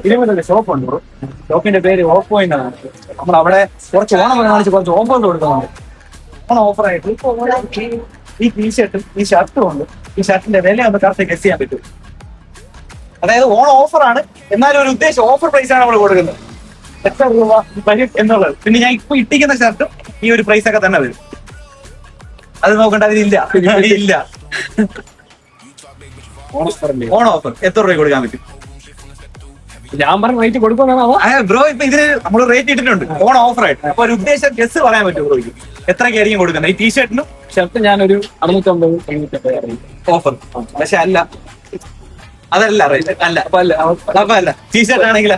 ഇരുപതല്ലേ ഷോപ്പുണ്ട് ബ്രോ. ഷോപ്പിന്റെ പേര് ഓപ്പോ എന്നാണ്. നമ്മളവിടെ കുറച്ച് ഓണം കാണിച്ച് കുറച്ച് ഓഫർ കൊടുക്കുന്നുണ്ട്. ഓണം ഓഫറായിട്ട് ഈ ടീഷർട്ടും ഈ ഷർട്ടും ഉണ്ട്. ഈ ഷർട്ടിന്റെ വില നമുക്ക് കറക്റ്റ് ഗസ് ചെയ്യാൻ പറ്റും. അതായത് ഓണം ഓഫറാണ്, എന്നാലും ഒരു ഉദ്ദേശം ഓഫർ പ്രൈസ് ആണ് നമ്മൾ കൊടുക്കുന്നത്. എത്ര രൂപ വരും എന്നുള്ളത്. പിന്നെ ഞാൻ ഇപ്പൊ ഇട്ടിക്കുന്ന ഷർട്ടും ഈ ഒരു പ്രൈസ് ഒക്കെ തന്നെ വരും. അത് നോക്കണ്ട, അതിലില്ല. ഇല്ല. ഓണം ഓഫർ എത്ര രൂപ കൊടുക്കാൻ പറ്റും? ഞാൻ പറഞ്ഞ റേറ്റ് കൊടുക്കുമെന്നാണോ ബ്രോ? ഇപ്പൊ ഇതിന് നമ്മൾ റേറ്റ് ഇട്ടിട്ടുണ്ട് ഓണം ഓഫർ ആയിട്ട്. അപ്പൊ ഒരു ഉദ്ദേശം ഗസ് പറയാൻ പറ്റും ബ്രോയ്ക്ക് എത്രയ്ക്കായിരിക്കും കൊടുക്കുന്നത്? ഈ ടീഷർട്ടിനും ഷർട്ട് ഞാനൊരു 650 ഓഫർ. പക്ഷെ അല്ല, അതല്ല റേറ്റ്. അല്ല അപ്പൊ അല്ല. ടീഷർട്ട് ആണെങ്കിൽ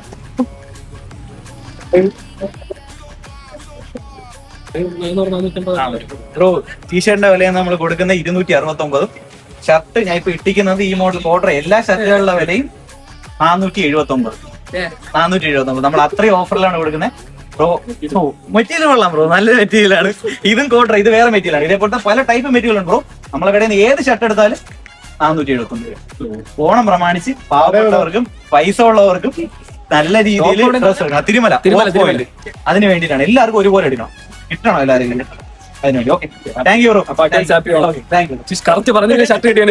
ബ്രോ ടീഷർട്ടിന്റെ വില നമ്മൾ കൊടുക്കുന്ന 269. ഷർട്ട് ഞാൻ ഇപ്പൊ ഇട്ടിക്കുന്നത് ഈ മോഡൽ ഓർഡർ എല്ലാ ഷർട്ടുകളുടെ വിലയും 479. നമ്മൾ അത്രയും ഓഫറിലാണ് കൊടുക്കുന്നത് ബ്രോ. മെറ്റീരിയൽ കൊള്ളാം ബ്രോ, നല്ല മെറ്റീരിയലാണ്. ഇതും കോട്ടർ, ഇത് വേറെ മെറ്റീരിയലാണ്. ഇതേപോലത്തെ പല ടൈപ്പ് മെറ്റീരിയൽ ഉണ്ട് ബ്രോ. നമ്മളെ കടയിൽ നിന്ന് ഏത് ഷർട്ട് എടുത്താലും 479 രൂപ. ഓണം പ്രമാണിച്ച് പാവപ്പെട്ടവർക്കും പൈസ ഉള്ളവർക്കും നല്ല രീതിയിൽ തിരുമല അതിന് വേണ്ടിയിട്ടാണ്. എല്ലാവർക്കും ഒരുപോലെ എടുക്കണം, കിട്ടണം എല്ലാവരും അതിനുവേണ്ടി. Okay, thank you bro. Correct പറഞ്ഞ ഷർട്ട് കിട്ടിയ